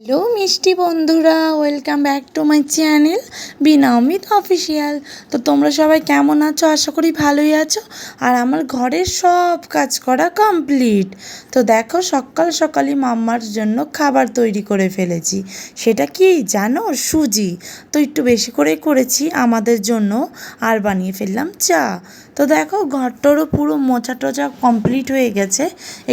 Hello মিষ্টি বন্ধুরা, welcome back to my channel Veena Amit official. তো তোমরা সবাই কেমন আছো? আশা করি ভালোই আছো। আর আমার ঘরের সব কাজ করা কমপ্লিট। তো দেখো, সকাল সকালই মাম্মার জন্য খাবার তৈরি করে ফেলেছি। সেটা কি জানো? সুজি। তো একটু বেশি করেই করেছি আমাদের জন্য, আর বানিয়ে ফেললাম চা। তো দেখো, ঘরটারও পুরো মোছা টোচা কমপ্লিট হয়ে গেছে।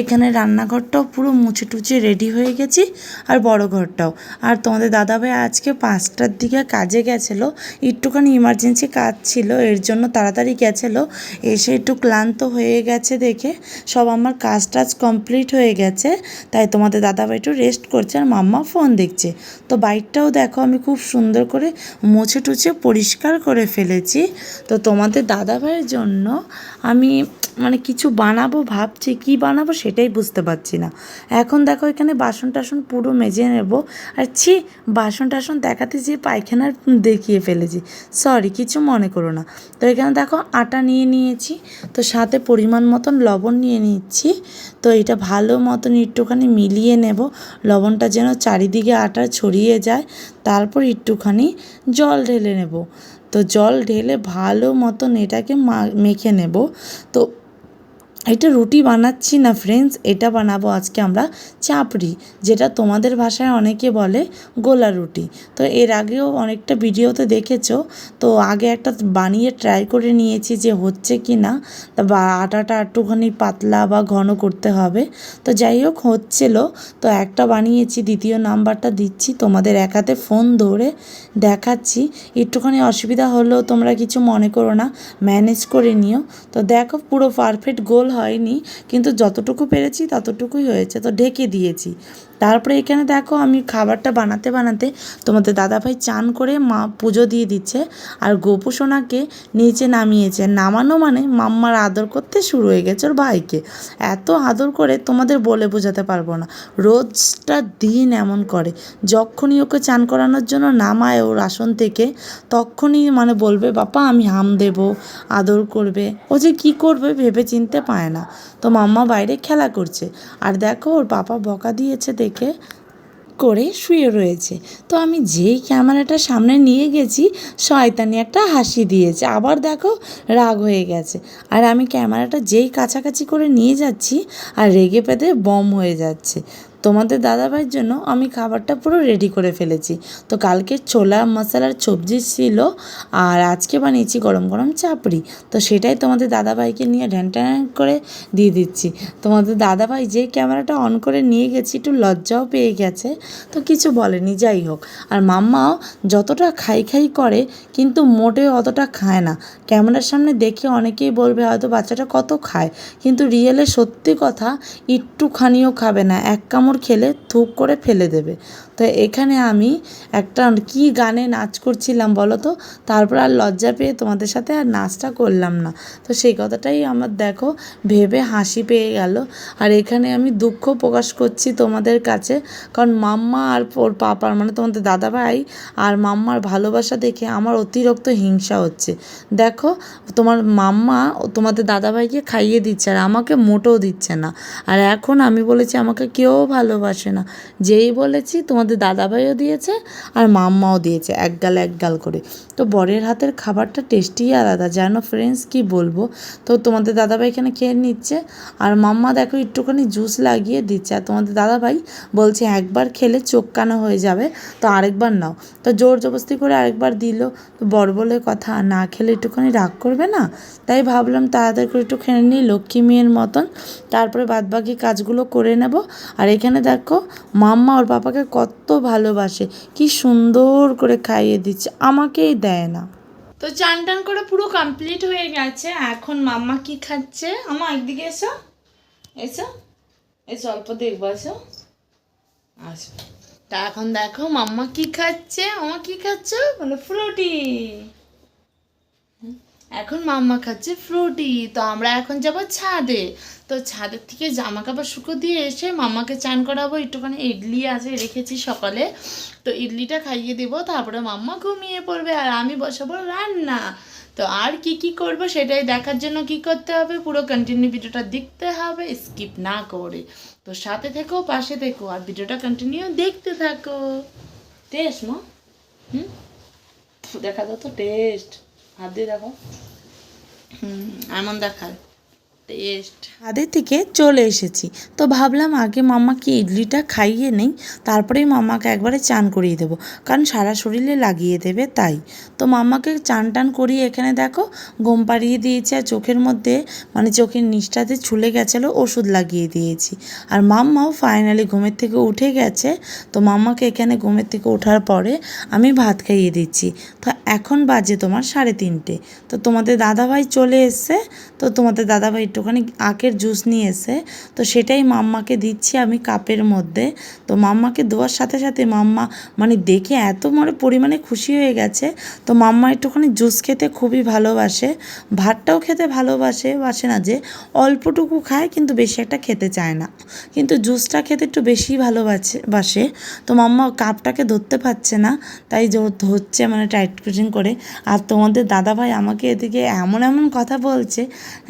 এখানে রান্নাঘরটাও পুরো মুছে টুছে রেডি হয়ে গেছি, আর বড় ঘরটাও। আর তোমাদের দাদাভাই আজকে 5টার দিকে কাজে গেছিলো, একটুখানি ইমার্জেন্সি কাজ ছিল, এর জন্য তাড়াতাড়ি গেছিলো। এসে একটু ক্লান্ত হয়ে গেছে দেখে সব আমার কাজ টাজ কমপ্লিট হয়ে গেছে, তাই তোমাদের দাদাভাই একটু রেস্ট করছে আর মাম্মা ফোন দেখছে। তো বাইকটাও দেখো আমি খুব সুন্দর করে মুছে টুছে পরিষ্কার করে ফেলেছি। তো তোমাদের দাদাভাইয়ের জন্য আমি কিছু বানাবো ভাবছি, কি বানাবো সেটাই বুঝতে পারছি না। এখন দেখো, এখানে বাসন টাসন পুরো মেজে নেব। আর বাসন টাসন দেখাতে যেয়ে পায়খানার দেখিয়ে ফেলেছি, সরি, কিছু মনে করো না। তো এখানে দেখো আটা নিয়ে নিয়েছি, তো সাথে পরিমাণ মতন লবণ নিয়ে নিচ্ছি। তো এটা ভালো মতন একটুখানি মিলিয়ে নেব, লবণটা যেন চারিদিকে আটা ছড়িয়ে যায়। তারপর একটুখানি জল ঢেলে নেব। তো জল ঢেলে ভালো মতন এটাকে মেখে নেব। তো এটা রুটি বানাচ্ছি না ফ্রেন্ডস, এটা বানাবো আজকে আমরা চাপড়ি, যেটা তোমাদের ভাষায় অনেকে বলে গোলা রুটি। তো এর আগেও অনেকটা ভিডিওতে দেখেছো। তো আগে একটা বানিয়ে ট্রাই করে নিয়েছি যে হচ্ছে কি না, বা আটাটা একটুখানি পাতলা বা ঘন করতে হবে। তো যাই হোক, হচ্ছিলো। তো একটা বানিয়েছি, দ্বিতীয় নাম্বারটা দিচ্ছি, তোমাদের এক হাতে ফোন ধরে দেখাচ্ছি। একটুখানি অসুবিধা হলেও তোমরা কিছু মনে করো না, ম্যানেজ করে নিও। তো দেখো, পুরো পারফেক্ট গোল হয়নি, কিন্তু যতটুকু পেরেছি ততটুকুই হয়েছে। তো ঢেকে দিয়েছি। তারপরে এখানে দেখো, আমি খাবারটা বানাতে বানাতে তোমাদের দাদাভাই চান করে মা পুজো দিয়ে দিচ্ছে, আর গোপু সোনাকে নিচে নামিয়েছে। নামানো মানে মাম্মার আদর করতে শুরু হয়ে গেছে ওর ভাইকে। এত আদর করে তোমাদের বলে বোঝাতে পারবো না। রোজটা দিন এমন করে, যখনই ওকে চান করানোর জন্য নামায় ওর আসন থেকে, তখনই বলবে বাবা আমি হাম দেব, আদর করবে। ও যে কী করবে ভেবে চিনতে পায় না। তো মাম্মা বাইরে খেলা করছে, আর দেখো ওর পাপা বকা দিয়েছে দেখে করে শুয়ে রয়েছে। তো আমি যেই ক্যামেরাটা সামনে নিয়ে গেছি, শয়তানি একটা হাসি দিয়েছে, আবার দেখো রাগ হয়ে গেছে। আর আমি ক্যামেরাটা যেই কাছাকাছি করে নিয়ে যাচ্ছি, আর রেগে পেতে বম হয়ে যাচ্ছে। তোমাদের দাদাভাইয়ের জন্য আমি খাবারটা পুরো রেডি করে ফেলেছি। তো কালকে ছোলা মশলার সবজি ছিল, আর আজকে বানিয়েছি গরম গরম চাপড়ি। তো সেটাই তোমাদের দাদাভাইকে নিয়ে ঢ্যান ট্যান করে দিয়ে দিচ্ছি। তোমাদের দাদাভাই যে ক্যামেরাটা অন করে নিয়ে গেছি, একটু লজ্জাও পেয়ে গেছে, তো কিছু বলেনি। যাই হোক, আর মাম্মাও যতটা খাই খাই করে, কিন্তু মোটেও অতটা খায় না। ক্যামেরার সামনে দেখে অনেকেই বলবে হয়তো বাচ্চাটা কত খায়, কিন্তু রিয়েলে সত্যি কথা, একটুখানিও খাবে না। এক কামড় খেলে থুক করে ফেলে দেবে। তো এখানে আমি একটা কি গানে নাচ করছিলাম বলো তো, তারপর আর লজ্জা পেয়ে তোমাদের সাথে আর নাচটা করলাম না। তো সেই কথাটাই আমার দেখো ভেবে হাসি পেয়ে গেল। আর এখানে আমি দুঃখ প্রকাশ করছি তোমাদের কাছে, কারণ মাম্মা আর ওর পাপার তোমাদের দাদাভাই আর মাম্মার ভালোবাসা দেখে আমার অতিরিক্ত হিংসা হচ্ছে। দেখো, তোমার মাম্মা তোমাদের দাদাভাইকে খাইয়ে দিচ্ছে, আর আমাকে মোটেও দিচ্ছে না। আর এখন আমি বলেছি আমাকে কেউ ভালোবাসে না, যেই বলেছি তোমাদের দাদাভাইও দিয়েছে আর মাম্মাও দিয়েছে, এক গাল করে। তো বরের হাতের খাবারটা টেস্টি আলাদা, জানো ফ্রেন্ডস, কি বলবো। তো তোমাদের দাদাভাই এখানে খেয়ে নিচ্ছে, আর মাম্মা দেখো একটুখানি জুস লাগিয়ে দিচ্ছে। আর তোমাদের দাদাভাই বলছে একবার খেলে চোখ কানা হয়ে যাবে, তো আরেকবার নাও। তো জোর জবরদস্তি করে আরেকবার দিল। তো বর বলে কথা, না খেলে একটুখানি রাগ করবে না, তাই ভাবলাম তাড়াতাড়ি করে একটু খেয়ে নিই লক্ষ্মী মেয়ের মতন, তারপরে বাদবাকি কাজগুলো করে নেব। আর এখানে দেখো মাম্মা ওর পাপাকে কত ভালোবাসে, কি সুন্দর করে খাইয়ে দিচ্ছে, আমাকেই দেয় না। তো চান টান করে পুরো কমপ্লিট হয়ে গেছে। এখন মাম্মা কি খাচ্ছে? আমার একদিকে এসো, এসো এসো, অল্প দেখবো, এসো আচ্ছা। তা এখন দেখো মাম্মা কি খাচ্ছে। মাম্মা কি খাচ্ছ? বলো ফ্রুটি। এখন মাম্মা খাচ্ছে ফ্রুটি। তো আমরা এখন যাব ছাদে। তো ছাদের থেকে জামা কাপড় শুকো দিয়ে এসে মাম্মাকে চান করাবো। একটুখানি ইডলি আছে রেখেছি সকালে, তো ইডলিটা খাইয়ে দেবো, তারপরে মাম্মা ঘুমিয়ে পড়বে, আর আমি বসাবো রান্না। তো আর কি কি করব সেটাই দেখার জন্য কি করতে হবে, পুরো কন্টিনিউ ভিডিওটা দেখতে হবে, স্কিপ না করে। তো সাথে থেকো, পাশে থেকো, আর ভিডিওটা কন্টিনিউ দেখতে থাকো। টেস্ট মা, দেখা দাও তো টেস্ট, হাত দিয়ে দেখো। এমন দেখায় টেস্ট। ছাদের থেকে চলে এসেছি, তো ভাবলাম আগে মাম্মাকে ইডলিটা খাইয়ে নেই, তারপরেই মাম্মাকে একবারে চান করিয়ে দেবো, কারণ সারা শরীরে লাগিয়ে দেবে তাই। তো মাম্মাকে চান টান করিয়ে এখানে দেখো ঘুম পাড়িয়ে দিয়েছি, আর চোখের মধ্যে মানে চোখের নিচটাতে ছুলে গেছিলো ওষুধ লাগিয়ে দিয়েছি। আর মাম্মাও ফাইনালি ঘুমের থেকে উঠে গেছে। তো মাম্মাকে এখানে ঘুমের থেকে ওঠার পরে আমি ভাত খাইয়ে দিচ্ছি। তো এখন বাজে তোমার 3:30। তো তোমাদের দাদাভাই চলে এসছে। তো তোমাদের দাদাভাই একটুখানি আখের জুস নিয়ে এসে, তো সেটাই মাম্মাকে দিচ্ছি আমি কাপের মধ্যে। তো মাম্মাকে দেওয়ার সাথে সাথে মাম্মা মানে দেখে এত পরিমাণে খুশি হয়ে গেছে। তো মাম্মা একটুখানি জুস খেতে খুবই ভালোবাসে, ভাতটাও খেতে বাসে না যে, অল্পটুকু খায় কিন্তু বেশি একটা খেতে চায় না, কিন্তু জুসটা খেতে একটু বেশি বাসে। তো মাম্মা কাপটাকে ধরতে পারছে না, তাই ধরছে মানে টাইট করে। আর তোমাদের দাদাভাই আমাকে এদিকে এমন এমন কথা বলছে,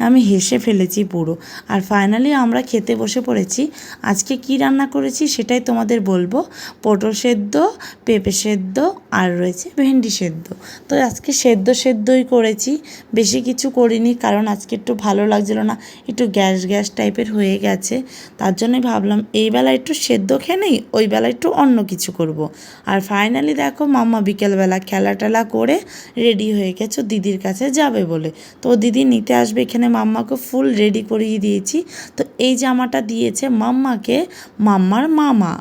আমি হেসে ফেলেছি পুরো। আর ফাইনালি আমরা খেতে বসে পড়েছি। আজকে কি রান্না করেছি সেটাই তোমাদের বলবো। পটল সেদ্ধ, পেঁপে সেদ্ধ, আর রয়েছে ভেন্ডি সেদ্ধ। তো আজকে সেদ্ধই করেছি, বেশি কিছু করিনি, কারণ আজকে একটু ভালো লাগছিল না, একটু গ্যাস টাইপের হয়ে গেছে। তার জন্যই ভাবলাম এই বেলা একটু সেদ্ধ খেয়ে নেই, ওই বেলা একটু অন্য কিছু করব। আর ফাইনালি দেখো মাম্মা বিকেলবেলা খেলা করে রেডি হয়ে গেছে দিদির কাছে যাবে বলে। তো দিদি নিতে আসবে, এখানে মাম্মাকে ফুল রেডি করিয়ে দিয়েছি। তো এই জামাটা দিয়েছে মাম্মাকে মাম্মার মামা,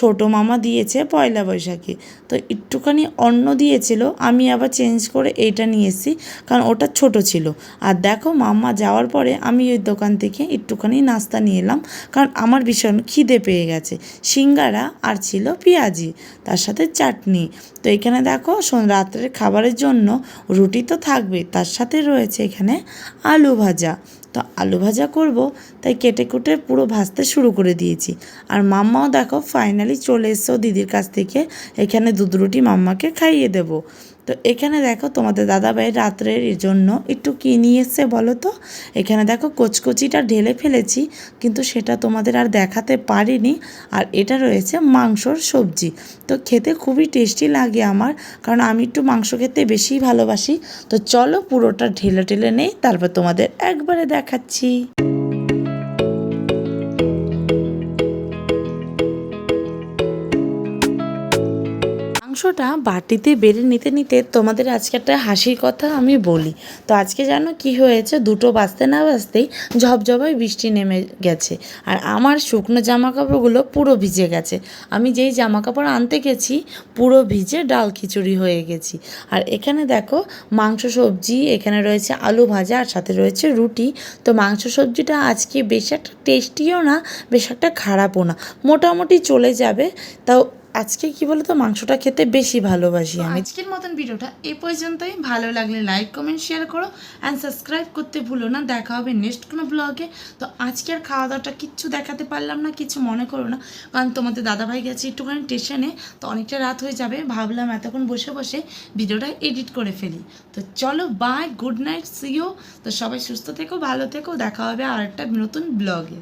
ছোটো মামা দিয়েছে পয়লা বৈশাখে। তো একটুখানি অন্য দিয়েছিল, আমি আবার চেঞ্জ করে এইটা নিয়ে এসেছি, কারণ ওটা ছোট ছিল। আর দেখো মাম্মা যাওয়ার পরে আমি ওই দোকান থেকে একটুখানি নাস্তা নিয়ে এলাম, কারণ আমার ভীষণ খিদে পেয়ে গেছে। সিঙ্গারা আর ছিল পেঁয়াজি, তার সাথে চাটনি। তো এখানে দেখো রাত্রের খাবারের জন্য রুটি তো থাকবে, তার সাথে রয়েছে এখানে আলু ভাজা। তো আলু ভাজা করব, তাই কেটে কুটে পুরো ভাজতে শুরু করে দিয়েছি। আর মাম্মাও দেখো ফাইনালি চলে এসছো দিদির কাছ থেকে, এখানে দুধ রুটি মাম্মাকে খাইয়ে দেবো। তো এখানে দেখো তোমাদের দাদাভাই রাত্রের জন্য একটু কী নিয়ে এসছে বলো তো। এখানে দেখো কচকচিটা ঢেলে ফেলেছি, কিন্তু সেটা তোমাদের আর দেখাতে পারিনি। আর এটা রয়েছে মাংসর সবজি। তো খেতে খুবই টেস্টি লাগে আমার, কারণ আমি একটু মাংস খেতে বেশিই ভালোবাসি। তো চলো পুরোটা ঢেলে নেই, তারপর তোমাদের একবারে দেখাচ্ছি। মাংসটা বাটিতে বেড়ে নিতে নিতে তোমাদের আজকে একটা হাসির কথা আমি বলি। তো আজকে জানো কি হয়েছে, 2টো বাজতে না বাজতেই ঝপঝপায় বৃষ্টি নেমে গেছে, আর আমার শুকনো জামা কাপড়গুলো পুরো ভিজে গেছে। আমি যেই জামা কাপড় আনতে গেছি পুরো ভিজে ডাল খিচুড়ি হয়ে গেছি। আর এখানে দেখো মাংস সবজি, এখানে রয়েছে আলু ভাজা, আর সাথে রয়েছে রুটি। তো মাংস সবজিটা আজকে বেশ একটা টেস্টিও না, বেশ একটা খারাপও না, মোটামুটি চলে যাবে। তাও আজকে কি বলো তো, মাংসটা খেতে বেশি ভালোবাসি আমি। আজকের মতন ভিডিওটা এই পর্যন্তই। ভালো লাগলে লাইক কমেন্ট শেয়ার করো, অ্যান্ড সাবস্ক্রাইব করতে ভুলো না। দেখা হবে নেক্সট কোনো ব্লগে। তো আজকে আর খাওয়া দাওয়াটা কিচ্ছু দেখাতে পারলাম না, কিছু মনে করো না, কারণ তোমাদের দাদাভাই গেছে একটুখানি স্টেশনে, তো অনেকটা রাত হয়ে যাবে। ভাবলাম এতক্ষণ বসে বসে ভিডিওটা এডিট করে ফেলি। তো চলো bye, good night, see you. তো সবাই সুস্থ থেকো, ভালো থেকো, দেখা হবে আর একটা নতুন ব্লগে।